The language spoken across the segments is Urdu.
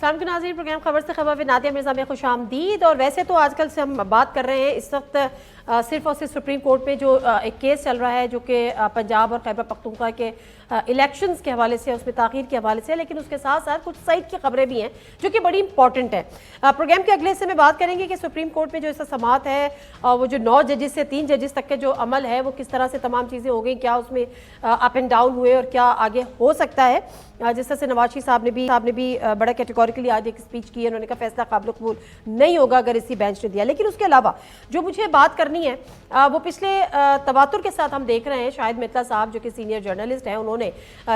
السلام کے ناظرین، پروگرام خبر سے خبر میں نادیہ مرزا میں خوش آمدید. اور ویسے تو آج کل سے ہم بات کر رہے ہیں اس وقت صرف اور صرف سپریم کورٹ میں جو ایک کیس چل رہا ہے جو کہ پنجاب اور خیبر پختونخوا کے الیکشنز کے حوالے سے، اس میں تاخیر کے حوالے سے، لیکن اس کے ساتھ ساتھ کچھ سائٹ کی خبریں بھی ہیں جو کہ بڑی امپورٹنٹ ہیں. پروگرام کے اگلے حصے میں بات کریں گے کہ سپریم کورٹ میں جو اس سماعت ہے وہ جو 9 ججز سے 3 ججز تک کے جو عمل ہے وہ کس طرح سے تمام چیزیں ہو گئیں، کیا اس میں اپ اینڈ ڈاؤن ہوئے اور کیا آگے ہو سکتا ہے. جس طرح سے نواز شریف صاحب نے بھی بڑا کیٹیگوریکلی آج ایک اسپیچ کی ہے. انہوں نے کہا فیصلہ قابل قبول نہیں ہوگا اگر اسی بینچ نے دیا. لیکن اس کے علاوہ جو مجھے بات کرنی ہے وہ پچھلے تواتر کے ساتھ ہم دیکھ رہے ہیں. شاہد متلا صاحب جو کہ سینئر جرنلسٹ ہیں، انہوں نے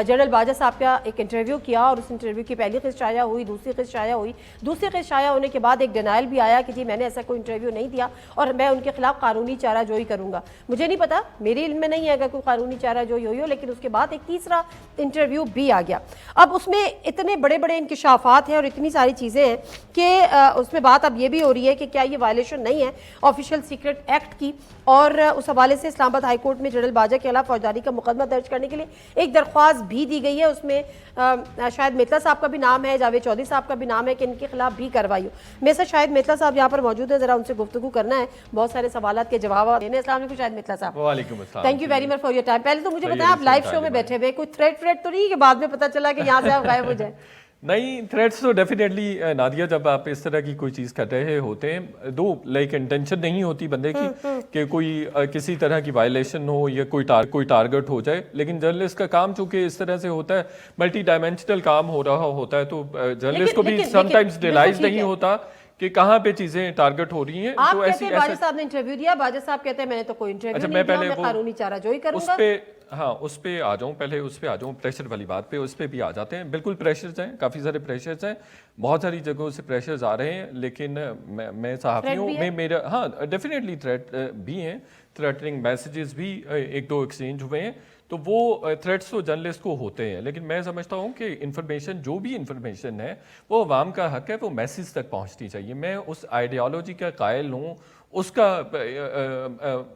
جنرل باجوہ صاحب کا ایک انٹرویو کیا اور اس انٹرویو کی پہلی قسط شائع ہوئی، دوسری قسط شائع ہوئی. دوسری قسط شائع ہونے کے بعد ایک ڈینائل بھی آیا کہ جی میں نے ایسا کوئی انٹرویو نہیں دیا اور میں ان کے خلاف قانونی چارہ جوئی کروں گا. مجھے نہیں پتا، میرے علم میں نہیں ہے اگر کوئی قانونی چارہ جوئی ہوئی ہو. لیکن اس کے بعد ایک تیسرا انٹرویو بھی آ گیا. اب اس میں اتنے بڑے بڑے انکشافات ہیں اور اتنی ساری چیزیں ہیں کہ اس میں بات اب یہ بھی ہو رہی ہے کہ کیا یہ وائلیشن نہیں ہے آفیشیل سیکرٹ ایکٹ کی. اور اس حوالے سے اسلام آباد ہائی کورٹ میں جنرل باجوہ کے خلاف فوجداری کا مقدمہ درج کرنے کے لیے ایک درخواست بھی دی گئی ہے. اس میں شاید متلا صاحب کا بھی نام ہے، جاوید چودھری صاحب کا بھی نام ہے کہ ان کے خلاف بھی کارروائی ہو. میرے ساتھ شاید متلا صاحب یہاں پر موجود ہیں، ذرا ان سے گفتگو کرنا ہے، بہت سارے سوالات کے جواب دینے. السلام علیکم شاید متلا صاحب. وعلیکم السلام. Thank you very much for your time. پہلے تو مجھے بتائیں آپ لائیو شو میں بیٹھے ہوئے کوئی تھریٹ تو نہیں کہ بعد میں پتہ چلا کہ یہاں سے آپ غائب ہو جائیں؟ نہیں، تھریٹس تو ڈیفینیٹلی نادیہ جب آپ اس طرح کی کوئی چیز کر رہے ہوتے ہیں، دو لائک انٹینشن نہیں ہوتی بندے کی کہ کوئی کسی طرح کی وائلیشن ہو یا کوئی ٹارگٹ ہو جائے. لیکن جرنلسٹ کا کام چونکہ اس طرح سے ہوتا ہے، ملٹی ڈائمینشنل کام ہو رہا ہوتا ہے، تو جرنلسٹ کو بھی سم ٹائمز ریلائز نہیں ہوتا کہ کہاں پہ چیزیں ٹارگٹ ہو رہی ہیں. تو ایسی باجوہ صاحب نے انٹرویو دیا، باجوہ صاحب کہتے ہیں میں نے تو کوئی انٹرویو نہیں دیا، میں قانونی چارہ جوئی کروں گا. اس پہ آ جاؤں، پہلے اس پہ آ جاؤں، پریشر والی بات پہ اس پہ بھی آ جاتے ہیں. بالکل پریشرز ہیں، کافی سارے پریشرز ہیں، بہت ساری جگہوں سے پریشرز آ رہے ہیں. لیکن میں صحافی ہوں، میں میرا ڈیفینیٹلی تھریٹ بھی ہیں، تھریٹنگ میسیجز بھی ایک دو ایکسچینج ہوئے ہیں. تو وہ تھریٹس تو جرنلسٹ کو ہوتے ہیں. لیکن میں سمجھتا ہوں کہ انفارمیشن، جو بھی انفارمیشن ہے وہ عوام کا حق ہے، وہ میسیج تک پہنچنی چاہیے. میں اس آئیڈیالوجی کا قائل ہوں، اس کا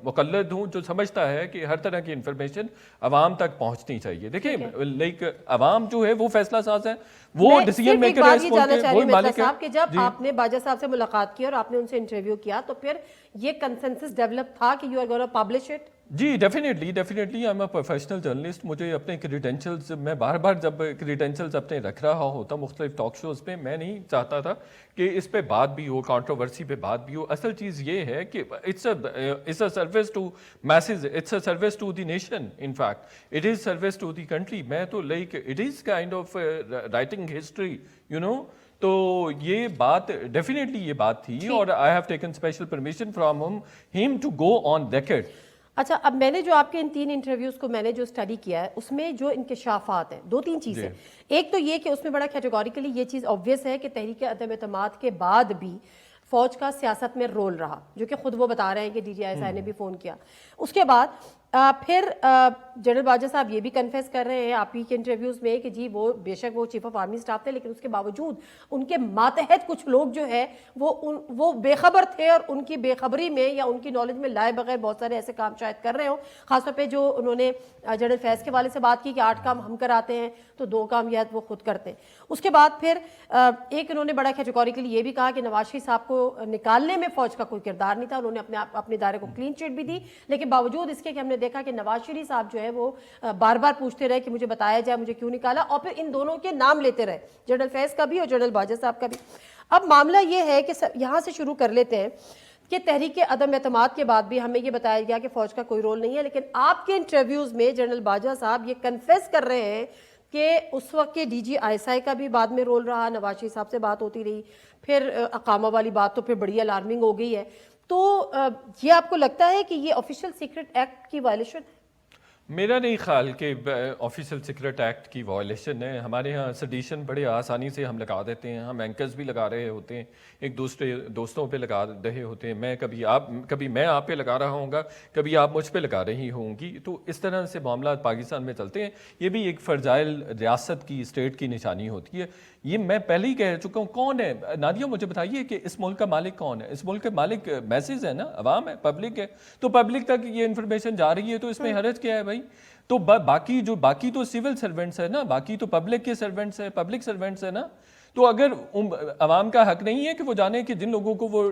مقلد ہوں جو سمجھتا ہے کہ ہر طرح کی انفارمیشن عوام تک پہنچنی چاہیے. دیکھیں لائک عوام جو ہے وہ فیصلہ ساز ہے، وہ ڈیسیژن میکر ہے، وہی مالک ہے. کہ جب آپ نے باجوہ صاحب سے ملاقات کی اور آپ نے ان سے انٹرویو کیا تو پھر یہ کنسنسس ڈیولپ تھا کہ you are gonna publish it? جی definitely I am a professional journalist. مجھے اپنے کریڈینشلز، میں بار بار جب کریڈینشلز اپنے رکھ رہا ہوتا مختلف ٹاک شوز پہ، میں نہیں چاہتا تھا کہ اس پہ بات بھی ہو، کانٹروورسی پہ بات بھی ہو. اصل چیز یہ ہے کہ it's a service to masses, it's a service to the nation. In fact it is service to the country. میں تو like it is kind of writing history, you know. تو یہ بات ڈیفینیٹلی یہ بات تھی اور I have taken special permission from him to go on record. اچھا، اب میں نے جو آپ کے ان 3 انٹرویوز کو میں نے جو اسٹڈی کیا ہے اس میں جو انکشافات ہیں 2-3 چیزیں. ایک تو یہ کہ اس میں بڑا کیٹیگوریکلی یہ چیز آبویس ہے کہ تحریک عدم اعتماد کے بعد بھی فوج کا سیاست میں رول رہا، جو کہ خود وہ بتا رہے ہیں کہ ڈی جی آئی نے بھی فون کیا. اس کے بعد پھر جنرل باجوہ صاحب یہ بھی کنفیس کر رہے ہیں آپ ہی کے انٹرویوز میں کہ جی وہ بے شک وہ چیف آف آرمی اسٹاف تھے، لیکن اس کے باوجود ان کے ماتحت کچھ لوگ جو ہے وہ بے خبر تھے اور ان کی بے خبری میں یا ان کی نالج میں لائے بغیر بہت سارے ایسے کام شاید کر رہے ہوں. خاص طور پہ جو انہوں نے جنرل فیض کے والے سے بات کی کہ 8 کام ہم کراتے ہیں تو 2 کام یا وہ خود کرتے ہیں. اس کے بعد پھر ایک انہوں نے بڑا کیٹیگوریکلی یہ بھی کہا کہ نواز شریف صاحب کو نکالنے میں فوج کا کوئی کردار نہیں تھا. انہوں نے اپنے ادارے کو کلین چٹ بھی دی، لیکن باوجود اس کے کہ ہم نے دیکھا کہ نواز شریف صاحب جو ہے وہ بار بار پوچھتے رہے کہ مجھے بتایا جائے مجھے کیوں نکالا، اور پھر ان دونوں کے نام لیتے رہے، جنرل فیض کا بھی اور جنرل باجوہ صاحب کا بھی. اب معاملہ یہ ہے کہ یہاں سے شروع کر لیتے ہیں کہ تحریک عدم اعتماد کے بعد بھی ہمیں یہ بتایا گیا کہ فوج کا کوئی رول نہیں ہے. لیکن آپ کے انٹرویوز میں جنرل باجوہ صاحب یہ کنفیس کر رہے ہیں کہ اس وقت کے D G I S I کا بھی بعد میں رول رہا، نواز شریف صاحب سے بات ہوتی رہی، پھر اقامہ والی بات تو پھر بڑی الارمنگ ہو گئی ہے. تو یہ آپ کو لگتا ہے کہ یہ آفیشیل سیکرٹ ایکٹ کی وائلیشن ہے؟ میرا نہیں خیال کہ آفیشیل سیکرٹ ایکٹ کی وائلیشن ہے. ہمارے ہاں سڈیشن بڑے آسانی سے ہم لگا دیتے ہیں، ہم اینکرز بھی لگا رہے ہوتے ہیں، ایک دوسرے دوستوں پہ لگا رہے ہوتے ہیں. میں کبھی میں آپ پہ لگا رہا ہوں گا، کبھی آپ مجھ پہ لگا رہی ہوں گی. تو اس طرح سے معاملات پاکستان میں چلتے ہیں. یہ بھی ایک فرجائل ریاست کی، اسٹیٹ کی نشانی ہوتی ہے. یہ میں پہلے ہی کہہ چکا ہوں. کون ہے نادیہ؟ مجھے بتائیے کہ اس ملک کا مالک کون ہے؟ اس ملک کا مالک میسز ہے نا، عوام ہے، پبلک ہے. تو پبلک تک یہ انفارمیشن جا رہی ہے تو اس میں حرج کیا ہے بھائی؟ تو باقی تو سول سرونٹس ہے نا، باقی تو پبلک کے سرونٹس ہیں، پبلک سرونٹس ہے نا. تو اگر عوام کا حق نہیں ہے کہ وہ جانے کہ جن لوگوں کو وہ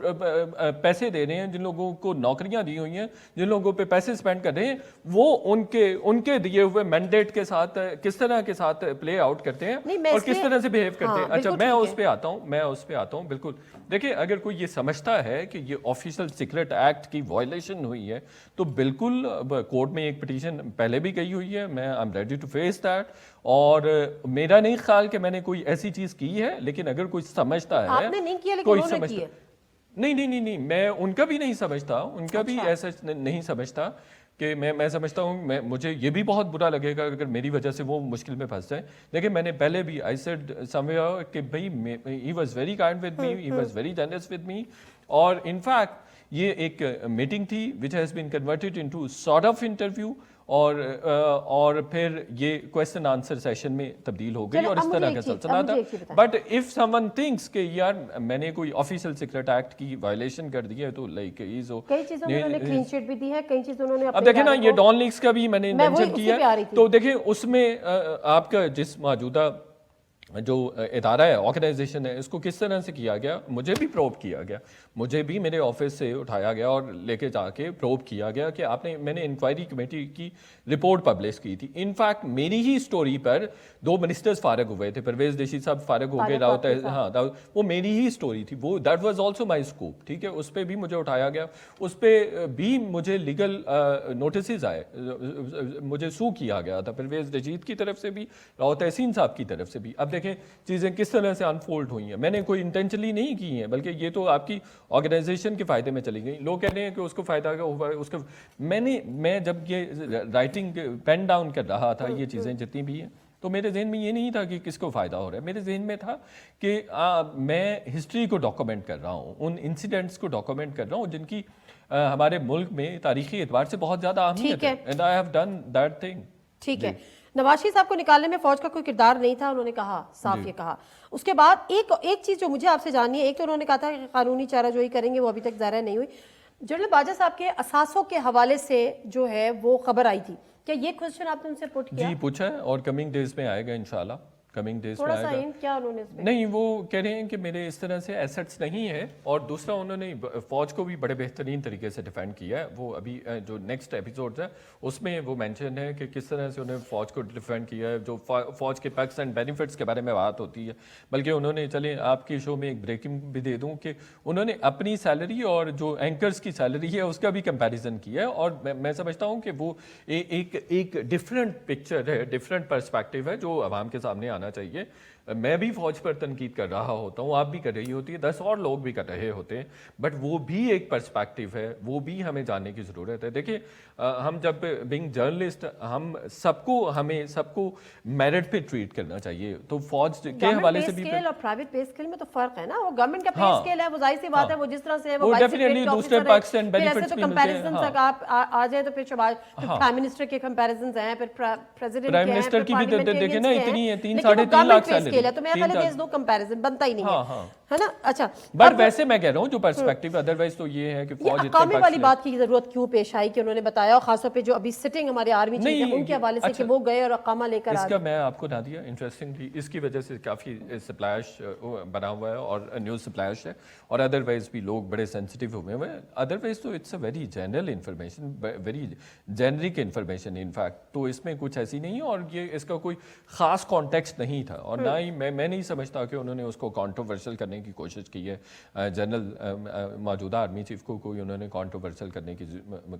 پیسے دے رہے ہیں, جن لوگوں کو نوکریاں دی ہوئی ہیں, جن لوگوں پہ پیسے اسپینڈ کر رہے ہیں, وہ ان کے دیے ہوئے مینڈیٹ کے ساتھ کس طرح کے ساتھ پلے آؤٹ کرتے ہیں اور کس طرح سے بہیو کرتے ہیں. اچھا میں اس پہ آتا ہوں. بالکل دیکھیں, اگر کوئی یہ سمجھتا ہے کہ یہ آفیشل سیکرٹ ایکٹ کی وائلیشن ہوئی ہے تو بالکل کورٹ میں ایک پٹیشن پہلے بھی گئی ہوئی ہے, میں I am ready to face that, اور میرا نہیں خیال کہ میں نے کوئی ایسی چیز کی ہے, لیکن اگر کوئی سمجھتا ہے, آپ نے نہیں کیا لیکن انہوں نے کی ہے. نہیں, میں ان کا بھی نہیں سمجھتا, ان کا بھی ایسا نہیں سمجھتا کہ میں سمجھتا ہوں, مجھے یہ بھی بہت برا لگے گا اگر میری وجہ سے وہ مشکل میں پھنس جائیں. دیکھیں میں نے پہلے بھی آئی سیڈ سم ویئر کہ بھائی he was very kind with me, he was very generous with me, اور ان فیکٹ یہ ایک میٹنگ تھی which has been converted into sort of interview, اور پھر یہ کویسچن آنسر سیشن میں تبدیل ہو گئی اور اس طرح کا سلسلہ تھا. But if some one thinks کہ یار میں نے کوئی آفیشیل سیکرٹ ایکٹ کی وائلیشن کر دی ہے تو لائک کئی چیزوں میں انہوں نے کلین چٹ بھی دی ہے, کئی چیزوں انہوں نے. اب دیکھیں نا, یہ ڈان لیکس کا بھی میں نے مینشن کیا ہے, تو دیکھیں اس میں آپ کا جس موجودہ جو ادارہ ہے, آرگنائزیشن ہے, اس کو کس طرح سے کیا گیا, مجھے بھی پروب کیا گیا, مجھے بھی میرے آفس سے اٹھایا گیا اور لے کے جا کے پروب کیا گیا کہ میں نے انکوائری کمیٹی کی رپورٹ پبلش کی تھی. ان فیکٹ میری ہی سٹوری پر 2 منسٹرز فارغ ہوئے تھے, پرویز ڈیشی صاحب فارغ ہو گئے, راؤت, وہ میری ہی سٹوری تھی, وہ that was also my scope, ٹھیک ہے, اس پہ بھی مجھے اٹھایا گیا, اس پہ بھی مجھے لیگل نوٹسز آئے, مجھے سو کیا گیا تھا پرویز ڈیشی کی طرف سے بھی, راؤت احسین صاحب کی طرف سے بھی. اب دیکھیں چیزیں کس طرح سے انفولڈ ہوئی ہیں, میں نے کوئی انٹینشنلی نہیں کی ہیں, بلکہ یہ تو آپ کی آرگنائزیشن کے فائدے میں چلی گئی. لوگ کہہ رہے ہیں کہ اس کو فائدہ ہوا, اس کا میں جب یہ رائٹنگ پین ڈاؤن کر رہا تھا یہ چیزیں جتنی بھی ہیں, تو میرے ذہن میں یہ نہیں تھا کہ کس کو فائدہ ہو رہا ہے, میرے ذہن میں تھا کہ میں ہسٹری کو ڈاکومنٹ کر رہا ہوں, ان انسیڈنٹس کو ڈاکومنٹ کر رہا ہوں جن کی ہمارے ملک میں تاریخی اعتبار سے بہت زیادہ اہمیت ہے, and I have done that thing. ٹھیک ہے, نواز شریف صاحب کو نکالنے میں فوج کا کوئی کردار نہیں تھا, انہوں نے کہا, صاف یہ کہا. اس کے بعد ایک چیز جو مجھے آپ سے جاننی ہے, ایک تو انہوں نے کہا تھا کہ قانونی چارہ جوئی کریں گے, وہ ابھی تک ظاہر نہیں ہوئی. جنرل باجوہ صاحب کے اثاثوں کے حوالے سے جو ہے وہ خبر آئی تھی, کیا یہ کوشچن آپ نے ان سے پٹ کیا؟ جی پوچھا ہے, اور کمنگ ڈیز میں آئے گا انشاءاللہ, کمنگ ڈیز میں آئے گا. کیا انہوں نے اس میں نہیں, وہ کہہ رہے ہیں کہ میرے اس طرح سے ایسٹس نہیں ہے, اور دوسرا انہوں نے فوج کو بھی بڑے بہترین طریقے سے ڈیفینڈ کیا ہے. وہ ابھی جو نیکسٹ ایپیسوڈ ہے اس میں وہ مینشن ہے کہ کس طرح سے انہوں نے فوج کو ڈیفینڈ کیا ہے, جو فوج کے پیکس اینڈ بینیفٹس کے بارے میں بات ہوتی ہے. بلکہ انہوں نے, چلیں آپ کے شو میں ایک بریکنگ بھی دے دوں کہ انہوں نے اپنی سیلری اور جو اینکرز کی سیلری ہے اس کا بھی کمپیریزن کیا ہے, اور میں سمجھتا ہوں کہ وہ ایک ڈفرینٹ پکچر ہے, ڈفرینٹ پرسپیکٹیو ہے جو عوام کے سامنے آنا چاہیے. میں بھی فوج پر تنقید کر رہا ہوتا ہوں, آپ بھی کر رہی ہوتی ہے, 10 اور لوگ بھی کر رہے ہوتے ہیں, بٹ وہ بھی ایک پرسپیکٹیو ہے, وہ بھی ہمیں جاننے کی ضرورت ہے. دیکھیں ہم جب بینگ جرنلسٹ, ہمیں سب کو میرٹ پہ ٹریٹ کرنا چاہیے, تو فوج کے حوالے سے بھی اسکیل اور پرائیویٹ پے اسکیل میں تو فرق ہے نا. وہ گورنمنٹ کا پے اسکیل ہے, وہ ظاہر سی بات ہے, وہ جس طرح سے وہ ڈیفینیٹلی دوسرے پاکستان بینیفٹس بھی ملتے ہیں. تک آپ آ جائیں تو پھر پرائم منسٹر کے کمپیریزنز ہیں, پھر پریزیڈنٹ کے ہیں, پرائم منسٹر کی بھی دیکھیں نا اتنی ہے, 3-3.5 لاکھ سیلری ہے, تو میرا خیال ہے دو کمپیریزن بنتا ہی نہیں ہے نا. اچھا, بٹ ویسے میں کہہ رہا ہوں جو پرسپیکٹیو, ادروائز تو یہ ہے کہ فوج اقامے والی بات کی ضرورت کیوں پیش آئی کہ انہوں نے بتایا, اور خاص طور پہ جو ابھی سٹنگ ہمارے آرمی چیف ہیں ان کے حوالے سے کہ وہ گئے اور اقامہ لے کر آ گئے. اس کا میں آپ کو نہ دیا انٹرسٹنگلی, اس کی وجہ سے کافی سپلیش بنا ہوا ہے اور نیوز سپلیش ہے, اور ادروائز بھی لوگ بڑے سینسٹیو ہوئے ہیں. ادروائز تو it's a very general information, very generic information in fact, تو اس میں کچھ ایسی نہیں, اور یہ اس کا کوئی خاص کانٹیکسٹ نہیں تھا, اور نہ ہی میں نہیں سمجھتا کہ انہوں نے اس کو کانٹروورشل کرنے کی کوشش کی ہے. جنرل موجودہ آرمی چیف کو کوئی انہوں نے کانٹروورشل کرنے کی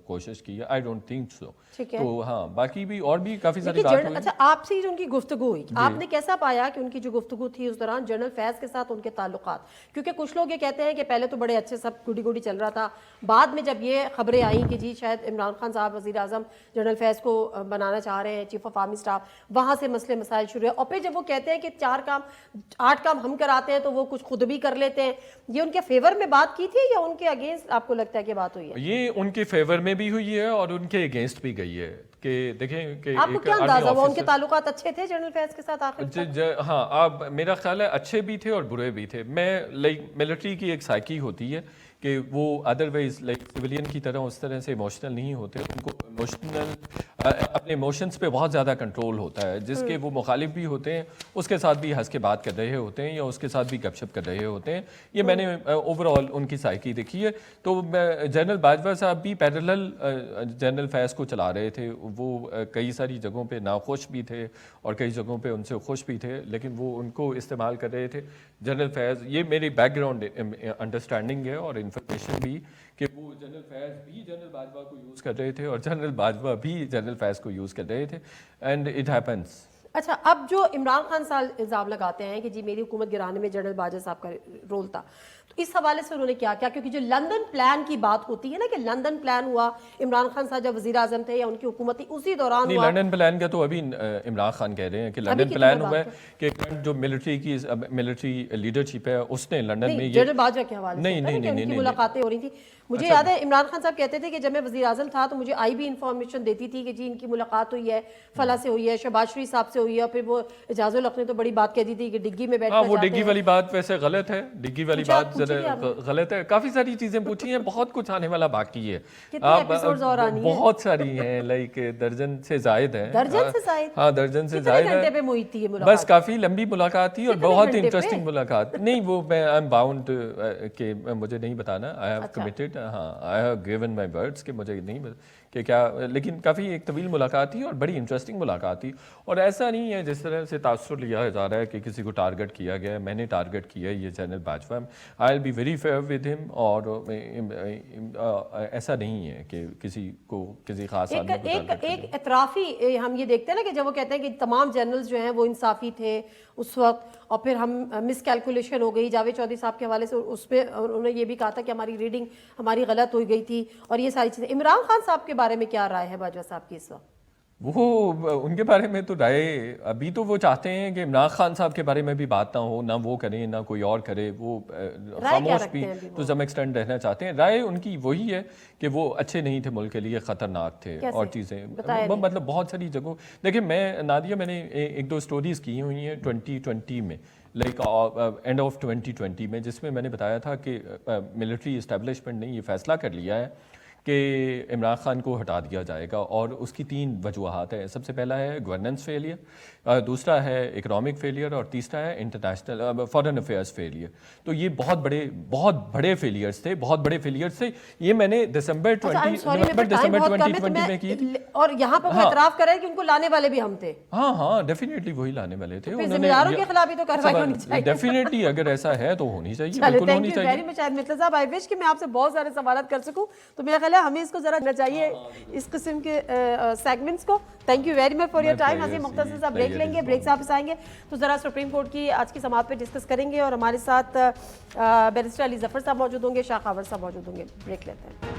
کوشش کی ہے, آئی ڈونٹ تھنک سو. تو ہاں باقی بھی اور بھی کافی ساری بات ہوئی. اچھا, آپ سے جو ان کی گفتگو ہوئی, آپ نے کیسا پایا کہ ان کی جو گفتگو تھی اس دوران جنرل فیض کے ساتھ ان کے تعلقات, کیونکہ کچھ لوگ یہ کہتے ہیں کہ پہلے تو بڑے اچھے سب گڈی چل رہا تھا, بعد میں جب یہ خبریں آئیں کہ جی شاید عمران خان صاحب وزیر اعظم جنرل فیض کو بنانا چاہ رہے ہیں چیف آف آرمی اسٹاف, وہاں سے مسئلے مسائل شروع ہے, اور پھر جب وہ کہتے ہیں کہ 8 کام ہم کراتے ہیں تو وہ کچھ خود بھی کر لیتے ہیں, یہ ان کے فیور میں بات کی تھی یا ان کے اگینسٹ آپ کو لگتا ہے کہ بات ہوئی ہے؟ یہ ان کے فیور میں بھی ہوئی ہے اور ان کے اگینسٹ بھی گئی ہے. کہ دیکھیں کہ آپ کو کیا اندازہ ہوا ان کے تعلقات اچھے تھے جنرل فیض کے ساتھ آخر؟ ہاں, میرا خیال ہے اچھے بھی تھے اور برے بھی تھے. میں لائک ملٹری کی ایک سائیکی ہوتی ہے کہ وہ ادروائز لائک سویلین کی طرح اس طرح سے ایموشنل نہیں ہوتے. ان کو اپنے ایموشنز پہ بہت زیادہ کنٹرول ہوتا ہے, جس کے وہ مخالف بھی ہوتے ہیں اس کے ساتھ بھی ہنس کے بات کر رہے ہوتے ہیں یا اس کے ساتھ بھی گپ شپ کر رہے ہوتے ہیں. یہ میں نے اوور آل ان کی سائیکی دیکھی ہے. تو جنرل باجوہ صاحب بھی پیرلل جنرل فیض کو چلا رہے تھے. وہ کئی ساری جگہوں پہ ناخوش بھی تھے اور کئی جگہوں پہ ان سے خوش بھی تھے, لیکن وہ ان کو استعمال کر رہے تھے. جنرل فیض, یہ میری بیک گراؤنڈ انڈرسٹینڈنگ ہے اور انفارمیشن بھی, کہ وہ جنرل فیض بھی جنرل باجوہ کو یوز کر رہے تھے اور جنرل باجوہ بھی جنرل فیض کو یوز کر رہے تھے. And it happens. اچھا, اب جو عمران خان صاحب الزام لگاتے ہیں کہ جی میری حکومت گرانے میں جنرل باجوہ صاحب کا رول تھا, تو اس حوالے سے انہوں نے کیا کیا, کیونکہ جو لندن پلان کی بات ہوتی ہے نا کہ لندن پلان ہوا عمران خان صاحب جب وزیر اعظم تھے یا ان کی حکومت تھی اسی دوران نہیں, لندن پلان کا تو ابھی عمران خان کہہ رہے ہیں کہ لندن پلان ہوا ہے کہ جو ملٹری لیڈرشپ ہے اس نے لندن میں جنرل باجوہ کے حوالے سے ان کی ملاقاتیں ہو رہی تھیں. مجھے یاد ہے عمران خان صاحب کہتے تھے کہ جب میں وزیر اعظم تھا تو مجھے آئی بھی انفارمیشن دیتی تھی کہ جی ان کی ملاقات ہوئی ہے فلاں سے ہوئی ہے, شہباز شریف صاحب سے ہوئی ہے, اور پھر وہ اعجاز الحق نے تو بڑی بات کہہ دی تھی کہ ڈگی میں بیٹھنا وہ ڈگی والی بات ویسے غلط ہے, ڈگی والی بات ذرا غلط ہے. کافی ساری چیزیں پوچھی ہیں, بہت کچھ آنے والا باقی ہے. بہت ساری ہیں, لائک درجن سے زائد ہیں. درجن سے زائد؟ ہاں درجن سے زائد ہے. بس کافی لمبی ملاقات تھی اور بہت انٹرسٹنگ ملاقات. نہیں وہ میں آئی ایم باؤنڈ کہ مجھے نہیں بتانا, آئی ہیو کمیٹڈ, ہاں I have given my words کہ مجھے نہیں کہ کیا, لیکن کافی ایک طویل ملاقات تھی اور بڑی انٹرسٹنگ ملاقات تھی. اور ایسا نہیں ہے جس طرح سے تاثر لیا جا رہا ہے کہ کسی کو ٹارگٹ کیا گیا ہے. میں نے ٹارگٹ کیا ہے یہ general Bajwa. I will be very fair with him, اور ایسا نہیں ہے کہ کسی کو کسی خاص آدمی کو ٹارگٹ کیا. ایک اطرافی ہم یہ دیکھتے ہیں نا کہ جب وہ کہتے ہیں کہ تمام جنرلز جو ہیں وہ انصافی تھے اس وقت, اور پھر ہم مس کیلکولیشن ہو گئی جاوید چودھری صاحب کے حوالے سے, اس پہ انہوں نے یہ بھی کہا تھا کہ ہماری ریڈنگ ہماری غلط ہو گئی تھی, اور یہ ساری چیزیں. عمران خان صاحب کے بارے میں کیا رائے ہے باجوہ صاحب کی اس وقت؟ وہ ان کے بارے میں تو رائے, ابھی تو وہ چاہتے ہیں کہ عمران خان صاحب کے بارے میں بھی بات نہ ہو, نہ وہ کریں نہ کوئی اور کرے. وہ خاموش بھی تو سم ایکسٹینٹ رہنا چاہتے ہیں. رائے ان کی وہی ہے کہ وہ اچھے نہیں تھے, ملک کے لیے خطرناک تھے اور چیزیں, مطلب بہت ساری جگہوں. دیکھیں میں نادیہ, میں نے ایک دو سٹوریز کی ہوئی ہیں 2020 میں, لائک اینڈ آف 2020 میں, جس میں میں نے بتایا تھا کہ ملٹری اسٹیبلشمنٹ نے یہ فیصلہ کر لیا ہے کہ عمران خان کو ہٹا دیا جائے گا, اور اس کی 3 وجوہات ہیں. سب سے پہلا ہے گورننس فیلئر, دوسرا ہے اکنامک فیلئر, اور تیسرا ہے انٹرنیشنل فارن افیئرس فیلئر. تو یہ بہت بڑے فیلئرس تھے, بہت بڑے فیلئرس تھے. یہ میں نے دسمبر 2020 میں کی تھی. اور یہاں پر اعتراف کرے کہ ان کو لانے والے بھی ہم تھے. ہاں ڈیفینیٹلی وہی لانے والے تھے. ذمہ داروں کے خلاف بھی تو کارروائی ہونی چاہیے. ڈیفینیٹلی اگر ایسا ہے تو ہونی چاہیے, بالکل ہونی چاہیے. ویری مچ مرتضیٰ صاحب, آئی وش کہ میں آپ سے بہت سارے سوالات کر سکوں, تو میرا خیال ہے ہمیں اس کو ذرا دینا چاہیے اس قسم کے سیگمنٹس کو. Thank you very much for your time. ہم مختصر سا بریک لیں گے, بریک سے واپس آئیں گے تو ذرا سپریم کورٹ کی آج کی سماعت پہ ڈسکس کریں گے, اور ہمارے ساتھ بیرسٹر علی ظفر صاحب موجود ہوں گے, شاہ خاور صاحب موجود ہوں گے. بریک لیتے ہیں.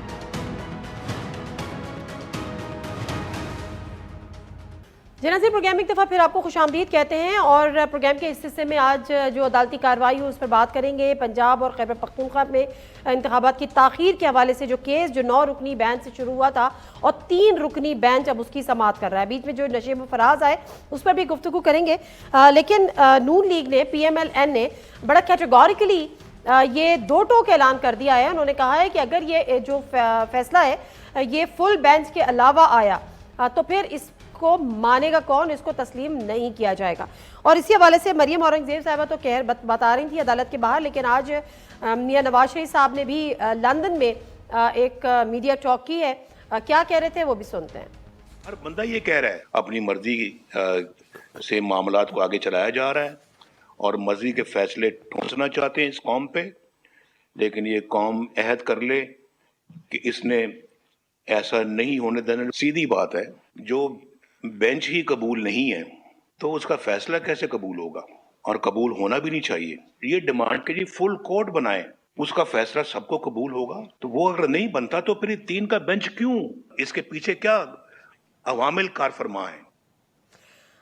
جی ناظرین, پروگرام ایک دفعہ پھر آپ کو خوش آمدید کہتے ہیں, اور پروگرام کے اس حصے میں آج جو عدالتی کارروائی ہو اس پر بات کریں گے. پنجاب اور خیبر پختونخوا میں انتخابات کی تاخیر کے حوالے سے جو کیس جو 9 رکنی بینچ سے شروع ہوا تھا اور 3 رکنی بینچ اب اس کی سماعت کر رہا ہے. بیچ میں جو نشیب و فراز آئے اس پر بھی گفتگو کریں گے, لیکن نون لیگ نے PMLN نے بڑا کیٹیگوریکلی یہ 2 ٹوک اعلان کر دیا ہے. انہوں نے کہا ہے کہ اگر یہ جو فیصلہ ہے یہ فل بینچ کے علاوہ آیا تو پھر اس کو مانے گا کون, اس کو تسلیم نہیں کیا جائے گا. اور اسی حوالے سے مریم اورنگزیب صاحبہ تو کہہ بتا رہی تھی عدالت کے باہر, لیکن آج میاں نواز شریف صاحب نے بھی لندن میں ایک میڈیا ٹاک کی ہے. کیا کہہ رہے تھے وہ بھی سنتے ہیں. ہر بندہ یہ کہہ رہا ہے اپنی مرضی سے معاملات کو آگے چلایا جا رہا ہے اور مرضی کے فیصلے ٹھونسنا چاہتے ہیں اس قوم پہ, لیکن یہ قوم عہد کر لے کہ اس نے ایسا نہیں ہونے دینا. سیدھی بات ہے, جو بینچ ہی قبول نہیں ہے تو اس کا فیصلہ کیسے قبول ہوگا, اور قبول ہونا بھی نہیں چاہیے. یہ ڈیمانڈ کے لیے فل کورٹ بنائیں, اس کا فیصلہ سب کو قبول ہوگا. تو وہ اگر نہیں بنتا تو پھر 3 کا بینچ کیوں, اس کے پیچھے کیا عوامل کار فرما ہیں.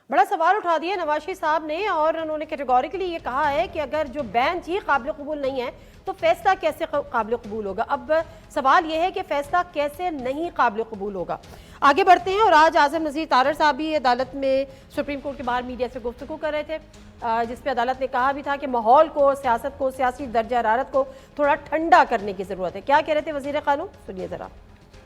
بڑا سوال اٹھا دیا نواز شریف صاحب نے، اور انہوں نے کیٹیگوریکلی یہ کہا ہے کہ اگر جو بینچ ہی قابل قبول نہیں ہے تو فیصلہ کیسے قابل قبول ہوگا۔ اب سوال یہ ہے کہ فیصلہ کیسے نہیں قابل قبول ہوگا۔ آگے بڑھتے ہیں، اور آج اعظم نذیر تارڑ صاحب بھی عدالت میں سپریم کورٹ کے باہر میڈیا سے گفتگو کر رہے تھے، جس پہ عدالت نے کہا بھی تھا کہ ماحول کو، سیاست کو، سیاسی درجہ حرارت کو تھوڑا ٹھنڈا کرنے کی ضرورت ہے۔ کیا کہہ رہے تھے وزیر قانون؟ سنیے ذرا۔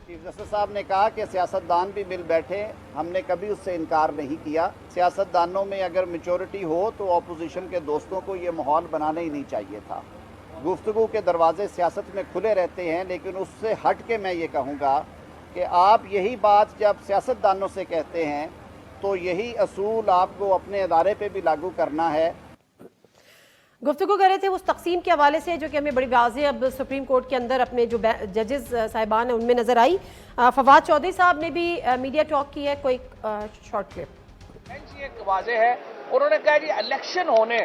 چیف جسٹس صاحب نے کہا کہ سیاستدان بھی مل بیٹھے، ہم نے کبھی اس سے انکار نہیں کیا۔ سیاستدانوں میں اگر میچورٹی ہو تو اپوزیشن کے دوستوں کو یہ ماحول بنانا ہی نہیں چاہیے تھا۔ گفتگو کے دروازے سیاست میں کھلے رہتے ہیں، لیکن اس سے ہٹ کے میں یہ کہوں گا کہ آپ یہی بات جب سیاستدانوں سے کہتے ہیں تو یہی اصول آپ کو اپنے ادارے پہ بھی لاگو کرنا ہے۔ گفتگو کر رہے تھے اس تقسیم کے حوالے سے جو کہ ہمیں بڑی واضح اب سپریم کورٹ کے اندر اپنے جو ججز صاحبان ہیں ان میں نظر آئی۔ فواد چودھری صاحب نے بھی میڈیا ٹاک کی ہے، کوئی شارٹ کلپ۔ ایک واضح ہے، انہوں نے کہا جی الیکشن ہونے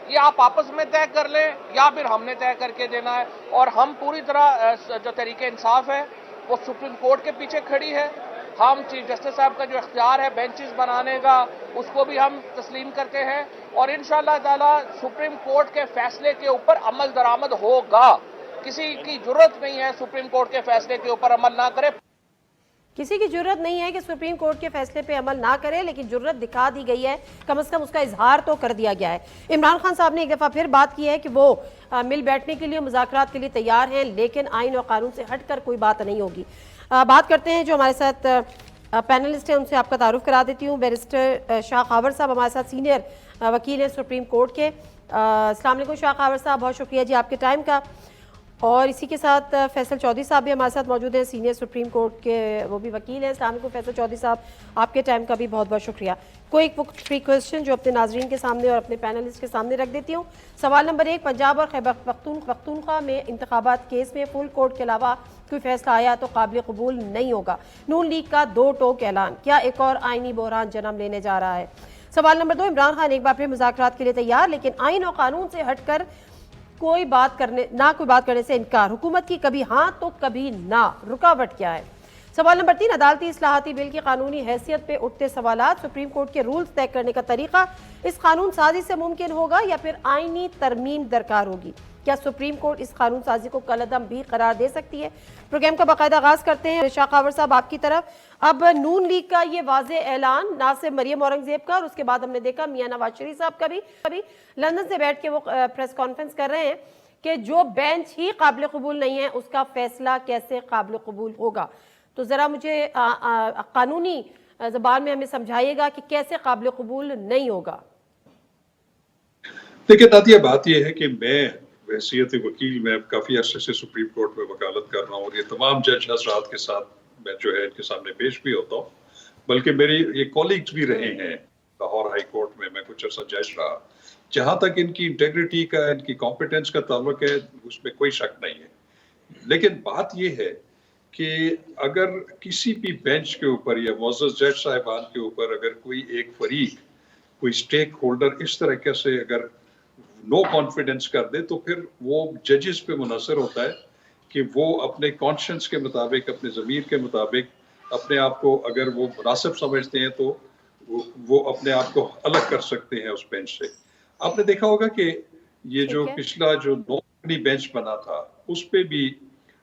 یہ آپ آپس میں طے کر لیں یا پھر ہم نے طے کر کے دینا ہے، اور ہم پوری طرح جو طریقہ انصاف ہے وہ سپریم کورٹ کے پیچھے کھڑی ہے۔ ہم چیف جسٹس صاحب کا جو اختیار ہے بینچز بنانے کا اس کو بھی ہم تسلیم کرتے ہیں، اور انشاءاللہ تعالی سپریم کورٹ کے فیصلے کے اوپر عمل درآمد ہوگا۔ کسی کی ضرورت نہیں ہے سپریم کورٹ کے فیصلے کے اوپر عمل نہ کرے۔ کسی کی جرت نہیں ہے کہ سپریم کورٹ کے فیصلے پہ عمل نہ کرے، لیکن جرت دکھا دی گئی ہے، کم از کم اس کا اظہار تو کر دیا گیا ہے۔ عمران خان صاحب نے ایک دفعہ پھر بات کی ہے کہ وہ مل بیٹھنے کے لیے، مذاکرات کے لیے تیار ہیں، لیکن آئین اور قانون سے ہٹ کر کوئی بات نہیں ہوگی۔ بات کرتے ہیں جو ہمارے ساتھ پینلسٹ ہیں، ان سے آپ کا تعارف کرا دیتی ہوں۔ بیرسٹر شاہ خاور صاحب ہمارے ساتھ سینئر وکیل ہیں سپریم کورٹ کے۔ السلام علیکم شاہ خاور صاحب، بہت شکریہ جی آپ کے ٹائم کا۔ اور اسی کے ساتھ فیصل چودھری صاحب بھی ہمارے ساتھ موجود ہیں، سینئر سپریم کورٹ کے وہ بھی وکیل ہیں۔ السلام علیکم فیصل چودھری صاحب، آپ کے ٹائم کا بھی بہت بہت شکریہ۔ کوئی فری کویسچن جو اپنے ناظرین کے سامنے اور اپنے پینلسٹ کے سامنے رکھ دیتی ہوں۔ سوال نمبر 1، پنجاب اور خیبر پختونخوا میں انتخابات کیس میں فل کورٹ کے علاوہ کوئی فیصلہ آیا تو قابل قبول نہیں ہوگا۔ نون لیگ کا 2 ٹوک اعلان، کیا ایک اور آئینی بحران جنم لینے جا رہا ہے؟ سوال نمبر 2، عمران خان ایک بار پھر مذاکرات کے لیے تیار، لیکن آئین اور قانون سے ہٹ کر کوئی بات کرنے سے انکار، حکومت کی کبھی ہاں تو کبھی نہ، رکاوٹ کیا ہے؟ سوال نمبر 3، عدالتی اصلاحاتی بل کی قانونی حیثیت پہ اٹھتے سوالات، سپریم کورٹ کے رولز طے کرنے کا طریقہ اس قانون سازی سے ممکن ہوگا یا پھر آئینی ترمیم درکار ہوگی؟ کیا سپریم کورٹ اس قانون سازی کو کالعدم بھی قرار دے سکتی ہے؟ پروگرام کا باقاعدہ آغاز کرتے ہیں شاہ خاور صاحب آپ کی طرف۔ اب نون لیگ کا یہ واضح اعلان، نہ صرف مریم اورنگزیب کا، اور اس کے بعد ہم نے دیکھا میاں نواز شریف صاحب کا بھی لندن سے بیٹھ کے وہ پریس کانفرنس کر رہے ہیں کہ جو بینچ ہی قابل قبول نہیں ہے اس کا فیصلہ کیسے قابل قبول ہوگا۔ تو ذرا مجھے قانونی زبان میں ہمیں سمجھائیے گا کہ کیسے قابل قبول نہیں ہوگا۔ دیکھیں نادیہ، بات یہ ہے کہ میں بحیثیت وکیل میں کافی عرصے سے سپریم کورٹ میں وکالت کر رہا ہوں، اور یہ تمام جج حضرات کے ساتھ میں جو ہے ان کے سامنے پیش بھی ہوتا ہوں، بلکہ میری یہ کولیگز بھی رہے ہیں لاہور ہائی کورٹ میں کچھ عرصہ جج رہا۔ جہاں تک ان کی انٹیگریٹی کا، ان کی کمپیٹنس کا تعلق ہے، اس میں کوئی شک نہیں ہے۔ لیکن بات یہ ہے کہ اگر کسی بھی بینچ کے اوپر یا معزز جج صاحبان کے اوپر اگر کوئی ایک فریق، کوئی سٹیک ہولڈر اس طریقے سے اگر نو کانفیڈنس کر دے تو پھر وہ ججز پہ منحصر ہوتا ہے کہ وہ اپنے کانشنس کے مطابق، اپنے ضمیر کے مطابق اپنے آپ کو اگر وہ مناسب سمجھتے ہیں تو وہ اپنے آپ کو الگ کر سکتے ہیں اس بینچ سے۔ آپ نے دیکھا ہوگا کہ یہ جو پچھلا جو نو بینچ بنا تھا اس پہ بھی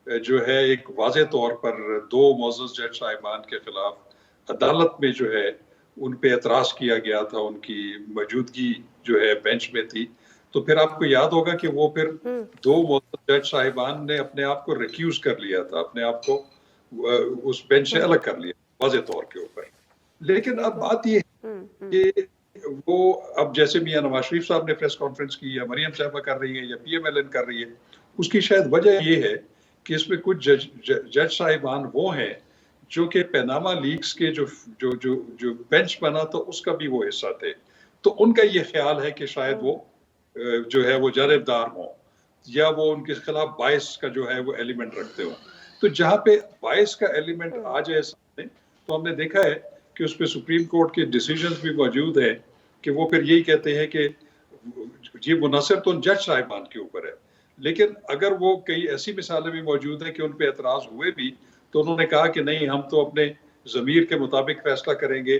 جو ہے ایک واضح طور پر 2 معزز جج صاحبان کے خلاف عدالت میں جو ہے ان پہ اعتراض کیا گیا تھا، ان کی موجودگی جو ہے بینچ میں تھی۔ تو پھر آپ کو یاد ہوگا کہ وہ پھر 2 معزز جج صاحبان نے اپنے آپ کو ریکیوز کر لیا تھا، اپنے آپ کو اس بینچ سے الگ کر لیا واضح طور کے اوپر۔ لیکن اب بات یہ ہے کہ وہ اب جیسے میاں نواز شریف صاحب نے پریس کانفرنس کی، یا مریم صاحبہ کر رہی ہے، یا پی ایم ایل این کر رہی ہے، اس کی شاید وجہ یہ ہے کہ اس میں کچھ جج صاحبان وہ ہیں جو کہ پیناما لیکس کے جو بینچ بنا تھا اس کا بھی وہ حصہ تھے۔ تو ان کا یہ خیال ہے کہ شاید وہ جو ہے وہ جانبدار ہوں، یا وہ ان کے خلاف باعث کا جو ہے وہ ایلیمنٹ رکھتے ہوں۔ تو جہاں پہ باعث کا ایلیمنٹ آ جائے سامنے تو ہم نے دیکھا ہے کہ اس پہ سپریم کورٹ کے ڈیسیجنز بھی موجود ہیں کہ وہ پھر یہی کہتے ہیں کہ یہ منحصر تو جج صاحبان کے اوپر ہے، لیکن اگر وہ کئی ایسی مثالیں بھی موجود ہیں کہ ان پہ اعتراض ہوئے بھی تو انہوں نے کہا کہ نہیں، ہم تو اپنے ضمیر کے مطابق فیصلہ کریں گے،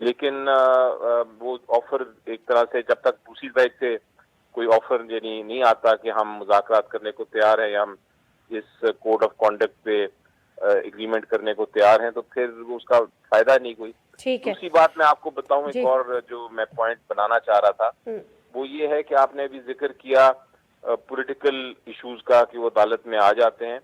لیکن وہ آفر ایک طرح سے جب تک دوسری سائڈ سے کوئی آفر یعنی نہیں آتا کہ ہم مذاکرات کرنے کو تیار ہیں یا ہم اس کوڈ آف کانڈکٹ پہ ایگریمنٹ کرنے کو تیار ہیں، تو پھر اس کا فائدہ نہیں کوئی. دوسری بات میں آپ کو بتاؤں ایک اور جو میں پوائنٹ بنانا چاہ رہا تھا وہ یہ ہے کہ آپ نے ابھی ذکر کیا پولیٹیکل ایشوز کا کہ وہ عدالت میں آ جاتے ہیں.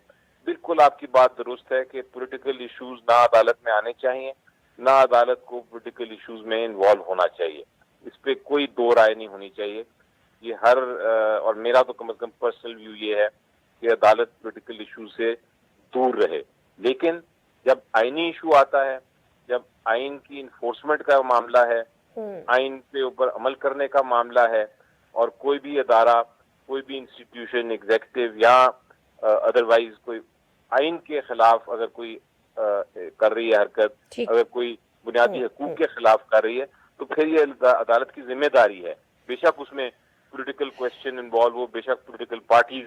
بالکل آپ کی بات درست ہے کہ پولیٹیکل ایشوز نہ عدالت میں آنے چاہیے، نہ عدالت کو پولیٹیکل ایشوز میں انوالو ہونا چاہیے. اس پہ کوئی دو رائے نہیں ہونی چاہیے. یہ اور میرا تو کم از کم پرسنل ویو یہ ہے کہ عدالت پولیٹیکل ایشو سے دور رہے. لیکن جب آئینی ایشو آتا ہے، جب آئین کی انفورسمنٹ کا معاملہ ہے، آئین کے اوپر عمل کرنے کا معاملہ ہے، اور کوئی بھی ادارہ، کوئی بھی انسٹیٹیوشن، ایگزیکٹو یا ادروائز کوئی آئین کے خلاف اگر کوئی کر رہی ہے حرکت، اگر کوئی بنیادی حقوق کے خلاف کر رہی ہے، تو پھر یہ عدالت کی ذمہ داری ہے. بے شک اس میں پولیٹیکل کوشچن انوالو ہو، بے شک پولیٹیکل پارٹیز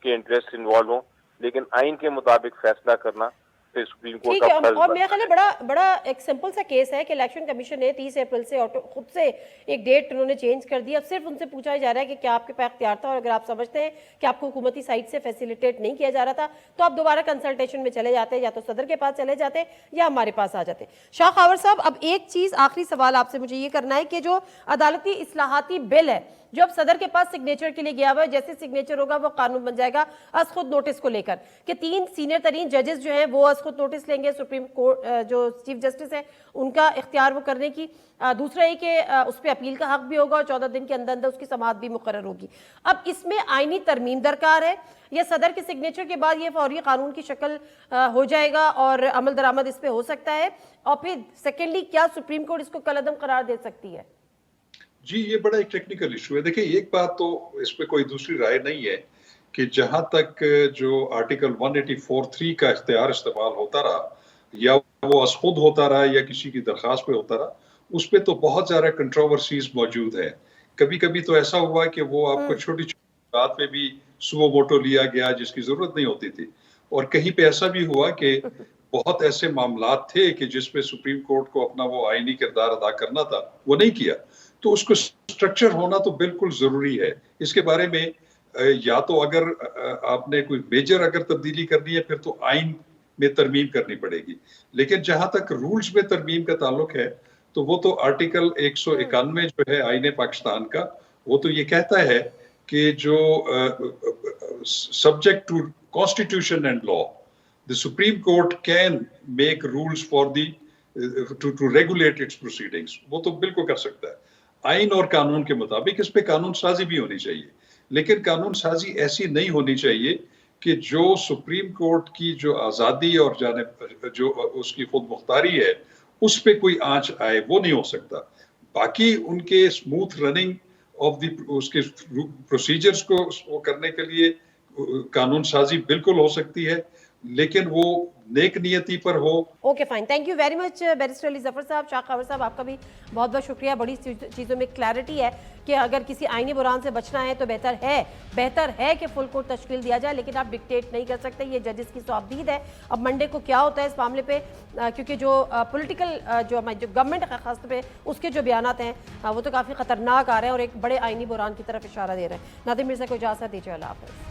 کے انٹرسٹ انوالو ہو، لیکن آئین کے مطابق فیصلہ کرنا پھر سپریم کورٹ کا فرض اور میرا خیال ہے بڑا ایک سمپل سا کیس ہے کہ الیکشن کمیشن نے 30 اپریل سے خود سے ایک ڈیٹ انہوں نے چینج کر دی. اب صرف ان سے پوچھا جا رہا ہے کہ کیا آپ کے پاس اختیار تھا، اور اگر آپ سمجھتے ہیں کہ آپ کو حکومتی سائٹ سے فیسیلیٹیٹ نہیں کیا جا رہا تھا تو آپ دوبارہ کنسلٹیشن میں چلے جاتے، یا تو صدر کے پاس چلے جاتے یا ہمارے پاس آ جاتے. شاہ خاور صاحب، اب ایک چیز آخری سوال آپ سے مجھے یہ کرنا ہے کہ جو عدالتی اصلاحاتی بل ہے جو اب صدر کے پاس سگنیچر کے لیے گیا ہوا ہے، جیسے سگنیچر ہوگا وہ قانون بن جائے گا از خود نوٹس کو لے کر، کہ 3 سینئر ترین ججز جو ہیں وہ از خود نوٹس لیں گے. سپریم کورٹ جو چیف جسٹس ہے ان کا اختیار وہ کرنے کی. دوسرا یہ کہ اس پہ اپیل کا حق بھی ہوگا، اور 14 دن کے اندر اندر اس کی سماعت بھی مقرر ہوگی. اب اس میں آئینی ترمیم درکار ہے، یا صدر کے سگنیچر کے بعد یہ فوری قانون کی شکل ہو جائے گا اور عمل درآمد اس پہ ہو سکتا ہے؟ اور پھر سیکنڈلی کیا سپریم کورٹ اس کو کالعدم قرار دے سکتی ہے؟ جی، یہ بڑا ایک ٹیکنیکل ایشو ہے. دیکھیں، ایک بات تو اس پہ کوئی دوسری رائے نہیں ہے کہ جہاں تک جو آرٹیکل 184(3) کا اختیار استعمال ہوتا رہا، یا وہ از خود ہوتا رہا یا کسی کی درخواست پہ ہوتا رہا، اس پہ تو بہت زیادہ کنٹروورسیز موجود ہیں. کبھی کبھی تو ایسا ہوا کہ وہ آپ کو چھوٹی چھوٹی بات پہ بھی سو ووٹو لیا گیا جس کی ضرورت نہیں ہوتی تھی. اور کہیں پہ ایسا بھی ہوا کہ بہت ایسے معاملات تھے کہ جس پہ سپریم کورٹ کو اپنا وہ آئینی کردار ادا کرنا تھا، وہ نہیں کیا. تو اس کو سٹرکچر ہونا تو بالکل ضروری ہے. اس کے بارے میں یا تو اگر آپ نے کوئی میجر اگر تبدیلی کرنی ہے پھر تو آئین میں ترمیم کرنی پڑے گی. لیکن جہاں تک رولز میں ترمیم کا تعلق ہے تو وہ تو آرٹیکل 191 جو ہے آئین پاکستان کا، وہ تو یہ کہتا ہے کہ جو subject to constitution and law the Supreme Court can make rules for to regulate its proceedings. وہ تو بالکل کر سکتا ہے. آئین اور قانون کے مطابق اس پہ قانون سازی بھی ہونی چاہیے، لیکن قانون سازی ایسی نہیں ہونی چاہیے کہ جو سپریم کورٹ کی جو آزادی اور جو اس کی خود مختاری ہے اس پہ کوئی آنچ آئے، وہ نہیں ہو سکتا. باقی ان کے اسموتھ رننگ آف اس کے پروسیجرز کو کرنے کے لیے قانون سازی بالکل ہو سکتی ہے، لیکن وہ نیک نیتی پر ہو. Okay fine, thank you very much barrister Ali Zafar صاحب. شاہ خاور صاحب، آپ کا بھی بہت بہت شکریہ. بڑی چیزوں میں کلیئرٹی ہے کہ اگر کسی آئینی بحران سے بچنا ہے تو بہتر ہے کہ فل کورٹ تشکیل دیا جائے، لیکن آپ ڈکٹیٹ نہیں کر سکتے. یہ ججز کی صوابدید ہے. اب منڈے کو کیا ہوتا ہے اس معاملے پہ، کیونکہ جو پولیٹیکل جو گورنمنٹ خاص طور پہ اس کے جو بیانات ہیں وہ تو کافی خطرناک آ رہے ہیں اور ایک بڑے آئینی بحران کی طرف اشارہ دے رہے ہیں. نادر مرزا کو اجازت دیجیے، اللہ حافظ.